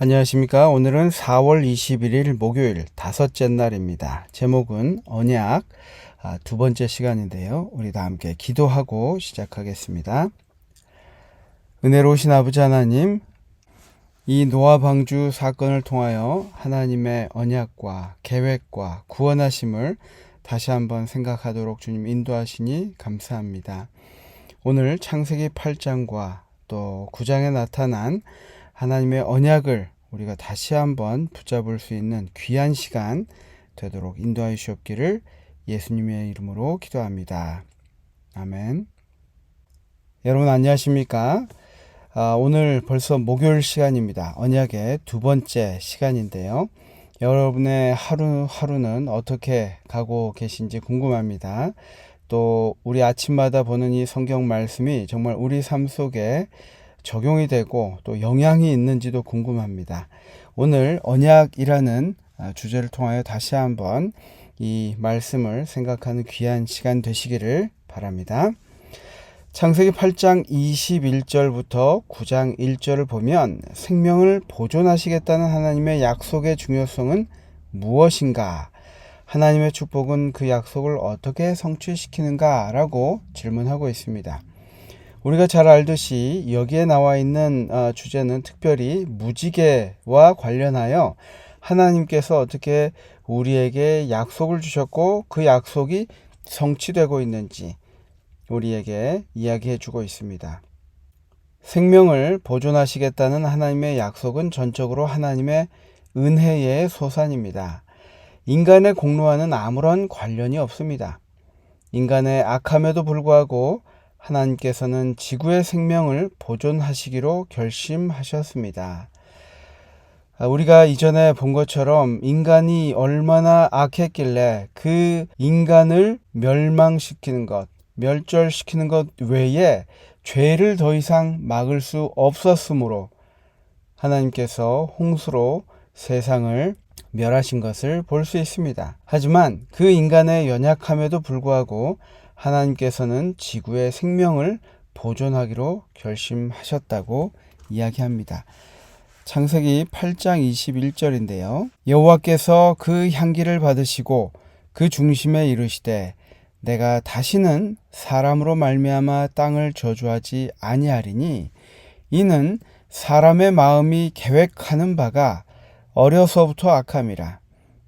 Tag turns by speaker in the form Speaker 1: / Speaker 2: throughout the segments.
Speaker 1: 안녕하십니까. 오늘은 4월 21일 목요일 다섯째 날입니다. 제목은 언약 두 번째 시간인데요. 우리 다 함께 기도하고 시작하겠습니다. 은혜로우신 아버지 하나님, 이 노아 방주 사건을 통하여 하나님의 언약과 계획과 구원하심을 다시 한번 생각하도록 주님 인도하시니 감사합니다. 오늘 창세기 8장과 또 9장에 나타난 하나님의 언약을 우리가 다시 한번 붙잡을 수 있는 귀한 시간 되도록 인도하여 주옵기를 예수님의 이름으로 기도합니다. 아멘. 여러분 안녕하십니까? 오늘 벌써 목요일 시간입니다. 언약의 두 번째 시간인데요. 여러분의 하루는 어떻게 가고 계신지 궁금합니다. 또 우리 아침마다 보는 이 성경 말씀이 정말 우리 삶 속에 적용이 되고 또 영향이 있는지도 궁금합니다. 오늘 언약이라는 주제를 통하여 다시 한번 이 말씀을 생각하는 귀한 시간 되시기를 바랍니다. 창세기 8장 21절부터 9장 1절을 보면 생명을 보존하시겠다는 하나님의 약속의 중요성은 무엇인가? 하나님의 축복은 그 약속을 어떻게 성취시키는가? 라고 질문하고 있습니다. 우리가 잘 알듯이 여기에 나와 있는 주제는 특별히 무지개와 관련하여 하나님께서 어떻게 우리에게 약속을 주셨고 그 약속이 성취되고 있는지 우리에게 이야기해 주고 있습니다. 생명을 보존하시겠다는 하나님의 약속은 전적으로 하나님의 은혜의 소산입니다. 인간의 공로와는 아무런 관련이 없습니다. 인간의 악함에도 불구하고 하나님께서는 지구의 생명을 보존하시기로 결심하셨습니다. 우리가 이전에 본 것처럼 인간이 얼마나 악했길래 그 인간을 멸망시키는 것, 멸절시키는 것 외에 죄를 더 이상 막을 수 없었으므로 하나님께서 홍수로 세상을 멸하신 것을 볼 수 있습니다. 하지만 그 인간의 연약함에도 불구하고 하나님께서는 지구의 생명을 보존하기로 결심하셨다고 이야기합니다. 창세기 8장 21절인데요. 여호와께서 그 향기를 받으시고 그 중심에 이르시되 내가 다시는 사람으로 말미암아 땅을 저주하지 아니하리니 이는 사람의 마음이 계획하는 바가 어려서부터 악함이라.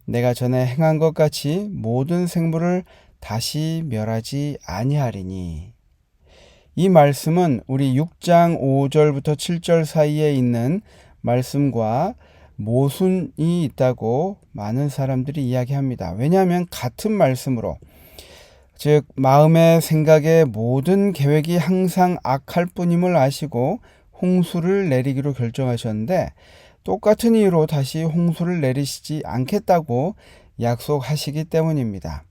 Speaker 1: 내가 전에 행한 것 같이 모든 생물을 다시 멸하지 아니하리니. 이 말씀은 우리 6장 5절부터 7절 사이에 있는 말씀과 모순이 있다고 많은 사람들이 이야기합니다. 왜냐하면 같은 말씀으로, 즉 마음의 생각의 모든 계획이 항상 악할 뿐임을 아시고 홍수를 내리기로 결정하셨는데 똑같은 이유로 다시 홍수를 내리시지 않겠다고 약속하시기 때문입니다.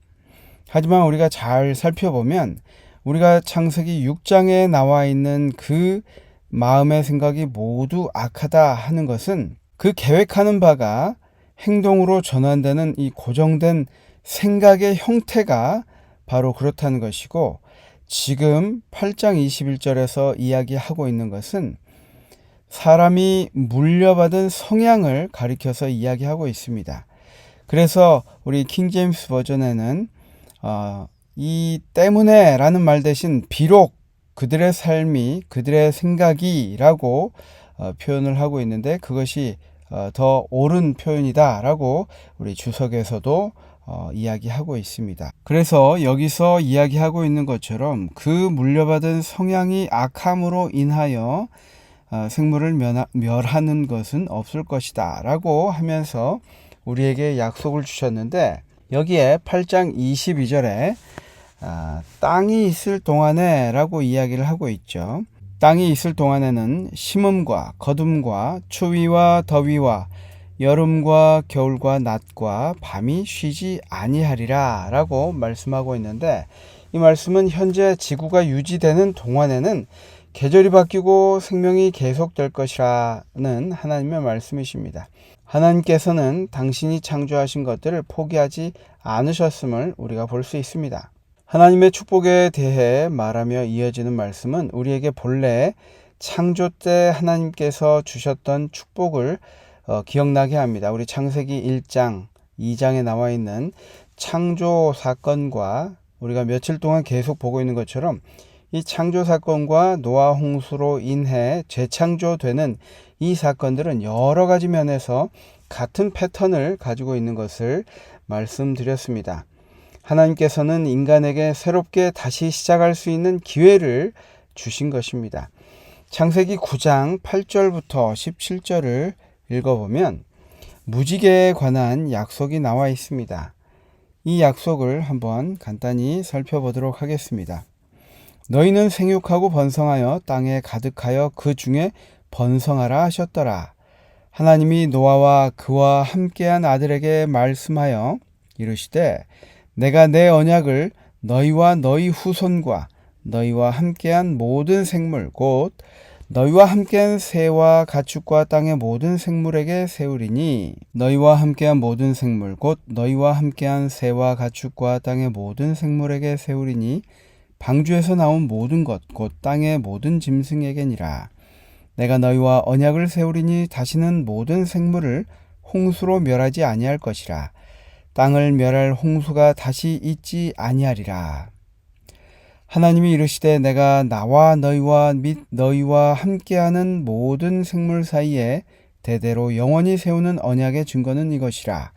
Speaker 1: 하지만 우리가 잘 살펴보면 우리가 창세기 6장에 나와 있는 그 마음의 생각이 모두 악하다 하는 것은 그 계획하는 바가 행동으로 전환되는 이 고정된 생각의 형태가 바로 그렇다는 것이고, 지금 8장 21절에서 이야기하고 있는 것은 사람이 물려받은 성향을 가리켜서 이야기하고 있습니다. 그래서 우리 킹제임스 버전에는 이 때문에 라는 말 대신 비록 그들의 삶이 그들의 생각이 라고 표현을 하고 있는데 그것이 더 옳은 표현이다 라고 우리 주석에서도 이야기하고 있습니다. 그래서 여기서 이야기하고 있는 것처럼 그 물려받은 성향이 악함으로 인하여 생물을 멸하는 것은 없을 것이다 라고 하면서 우리에게 약속을 주셨는데, 여기에 8장 22절에 땅이 있을 동안에 라고 이야기를 하고 있죠. 땅이 있을 동안에는 심음과 거둠과 추위와 더위와 여름과 겨울과 낮과 밤이 쉬지 아니하리라 라고 말씀하고 있는데, 이 말씀은 현재 지구가 유지되는 동안에는 계절이 바뀌고 생명이 계속될 것이라는 하나님의 말씀이십니다. 하나님께서는 당신이 창조하신 것들을 포기하지 않으셨음을 우리가 볼 수 있습니다. 하나님의 축복에 대해 말하며 이어지는 말씀은 우리에게 본래 창조 때 하나님께서 주셨던 축복을 기억나게 합니다. 우리 창세기 1장, 2장에 나와 있는 창조 사건과 우리가 며칠 동안 계속 보고 있는 것처럼 이 창조 사건과 노아 홍수로 인해 재창조되는 이 사건들은 여러 가지 면에서 같은 패턴을 가지고 있는 것을 말씀드렸습니다. 하나님께서는 인간에게 새롭게 다시 시작할 수 있는 기회를 주신 것입니다. 창세기 9장 8절부터 17절을 읽어보면 무지개에 관한 약속이 나와 있습니다. 이 약속을 한번 간단히 살펴보도록 하겠습니다. 너희는 생육하고 번성하여 땅에 가득하여 그 중에 번성하라 하셨더라. 하나님이 노아와 그와 함께한 아들에게 말씀하여 이르시되 내가 내 언약을 너희와 너희 후손과 너희와 함께한 모든 생물 곧 너희와 함께한 새와 가축과 땅의 모든 생물에게 세우리니 너희와 함께한 모든 생물 곧 너희와 함께한 새와 가축과 땅의 모든 생물에게 세우리니 방주에서 나온 모든 것 곧 땅의 모든 짐승에게니라. 내가 너희와 언약을 세우리니 다시는 모든 생물을 홍수로 멸하지 아니할 것이라. 땅을 멸할 홍수가 다시 있지 아니하리라. 하나님이 이르시되 내가 나와 너희와 및 너희와 함께하는 모든 생물 사이에 대대로 영원히 세우는 언약의 증거는 이것이라.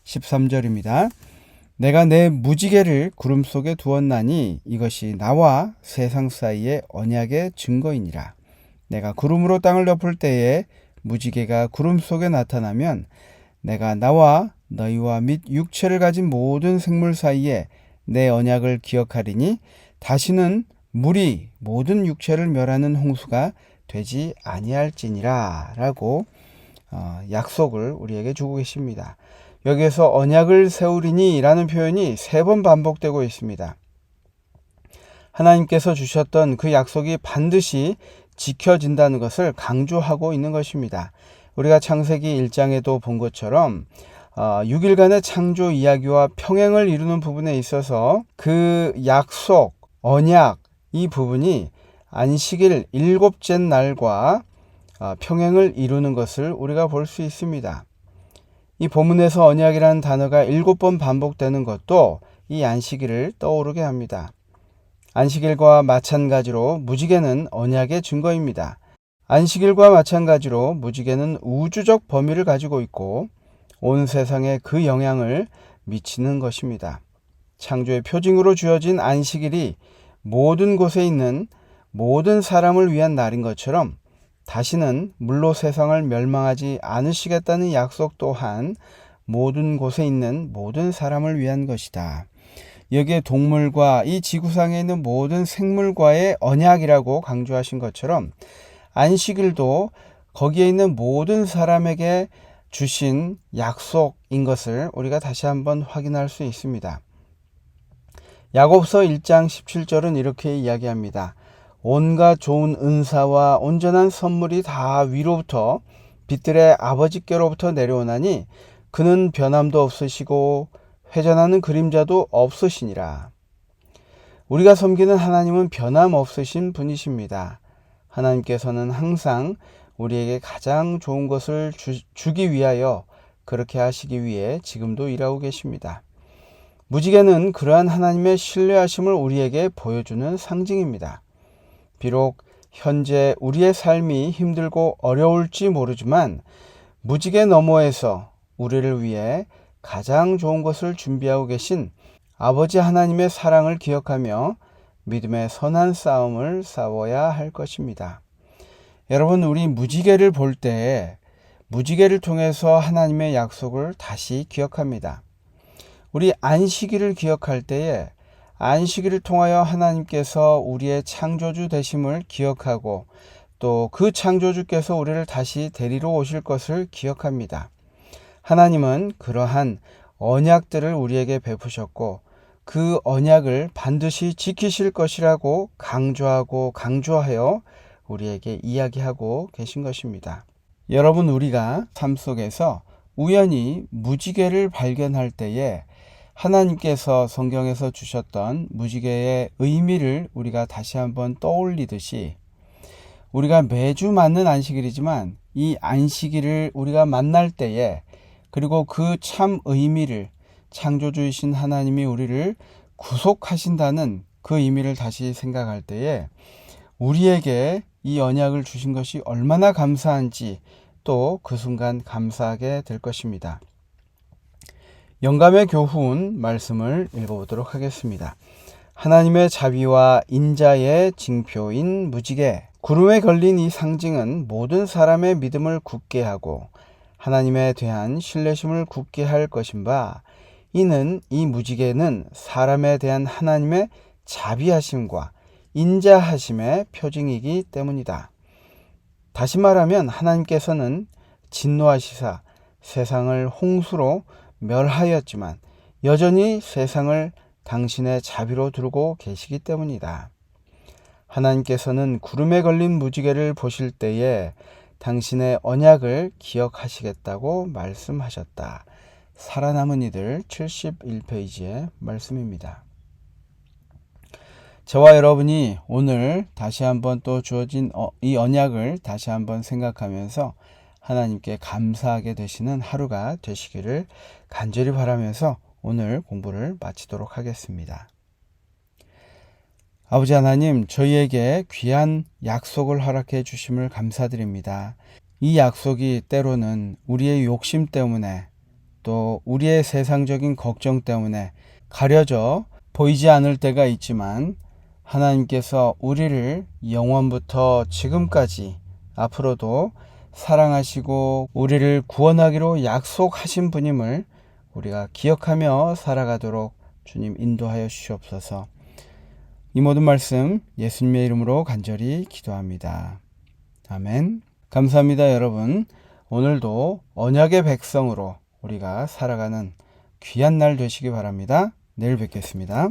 Speaker 1: 13절입니다. 내가 내 무지개를 구름 속에 두었나니 이것이 나와 세상 사이의 언약의 증거이니라. 내가 구름으로 땅을 덮을 때에 무지개가 구름 속에 나타나면 내가 나와 너희와 및 육체를 가진 모든 생물 사이에 내 언약을 기억하리니 다시는 물이 모든 육체를 멸하는 홍수가 되지 아니할지니라 라고 약속을 우리에게 주고 계십니다. 여기에서 언약을 세우리니 라는 표현이 3번 반복되고 있습니다. 하나님께서 주셨던 그 약속이 반드시 지켜진다는 것을 강조하고 있는 것입니다. 우리가 창세기 1장에도 본 것처럼 6일간의 창조 이야기와 평행을 이루는 부분에 있어서 그 약속, 언약 이 부분이 안식일 7째 날과 평행을 이루는 것을 우리가 볼 수 있습니다. 이 본문에서 언약이라는 단어가 7번 반복되는 것도 이 안식일을 떠오르게 합니다. 안식일과 마찬가지로 무지개는 언약의 증거입니다. 안식일과 마찬가지로 무지개는 우주적 범위를 가지고 있고 온 세상에 그 영향을 미치는 것입니다. 창조의 표징으로 주어진 안식일이 모든 곳에 있는 모든 사람을 위한 날인 것처럼 다시는 물로 세상을 멸망하지 않으시겠다는 약속 또한 모든 곳에 있는 모든 사람을 위한 것이다. 여기에 동물과 이 지구상에 있는 모든 생물과의 언약이라고 강조하신 것처럼 안식일도 거기에 있는 모든 사람에게 주신 약속인 것을 우리가 다시 한번 확인할 수 있습니다. 야고보서 1장 17절은 이렇게 이야기합니다. 온갖 좋은 은사와 온전한 선물이 다 위로부터 빛들의 아버지께로부터 내려오나니 그는 변함도 없으시고 회전하는 그림자도 없으시니라. 우리가 섬기는 하나님은 변함없으신 분이십니다. 하나님께서는 항상 우리에게 가장 좋은 것을 주기 위하여 그렇게 하시기 위해 지금도 일하고 계십니다. 무지개는 그러한 하나님의 신뢰하심을 우리에게 보여주는 상징입니다. 비록 현재 우리의 삶이 힘들고 어려울지 모르지만 무지개 너머에서 우리를 위해 가장 좋은 것을 준비하고 계신 아버지 하나님의 사랑을 기억하며 믿음의 선한 싸움을 싸워야 할 것입니다. 여러분, 우리 무지개를 볼 때 무지개를 통해서 하나님의 약속을 다시 기억합니다. 우리 안식일을 기억할 때에 안식일을 통하여 하나님께서 우리의 창조주 되심을 기억하고 또 그 창조주께서 우리를 다시 데리러 오실 것을 기억합니다. 하나님은 그러한 언약들을 우리에게 베푸셨고 그 언약을 반드시 지키실 것이라고 강조하여 우리에게 이야기하고 계신 것입니다. 여러분, 우리가 삶 속에서 우연히 무지개를 발견할 때에 하나님께서 성경에서 주셨던 무지개의 의미를 우리가 다시 한번 떠올리듯이 우리가 매주 맞는 안식일이지만 이 안식일을 우리가 만날 때에, 그리고 그 참 의미를 창조주이신 하나님이 우리를 구속하신다는 그 의미를 다시 생각할 때에 우리에게 이 언약을 주신 것이 얼마나 감사한지 또 그 순간 감사하게 될 것입니다. 영감의 교훈 말씀을 읽어보도록 하겠습니다. 하나님의 자비와 인자의 징표인 무지개. 구름에 걸린 이 상징은 모든 사람의 믿음을 굳게 하고 하나님에 대한 신뢰심을 굳게 할 것인 바, 이는 이 무지개는 사람에 대한 하나님의 자비하심과 인자하심의 표징이기 때문이다. 다시 말하면 하나님께서는 진노하시사 세상을 홍수로 멸하였지만 여전히 세상을 당신의 자비로 두르고 계시기 때문이다. 하나님께서는 구름에 걸린 무지개를 보실 때에 당신의 언약을 기억하시겠다고 말씀하셨다. 살아남은 이들 71페이지의 말씀입니다. 저와 여러분이 오늘 다시 한번 또 주어진 이 언약을 다시 한번 생각하면서 하나님께 감사하게 되시는 하루가 되시기를 간절히 바라면서 오늘 공부를 마치도록 하겠습니다. 아버지 하나님, 저희에게 귀한 약속을 허락해 주심을 감사드립니다. 이 약속이 때로는 우리의 욕심 때문에 또 우리의 세상적인 걱정 때문에 가려져 보이지 않을 때가 있지만, 하나님께서 우리를 영원부터 지금까지 앞으로도 사랑하시고 우리를 구원하기로 약속하신 분임을 우리가 기억하며 살아가도록 주님 인도하여 주시옵소서. 이 모든 말씀 예수님의 이름으로 간절히 기도합니다. 아멘. 감사합니다, 여러분. 오늘도 언약의 백성으로 우리가 살아가는 귀한 날 되시기 바랍니다. 내일 뵙겠습니다.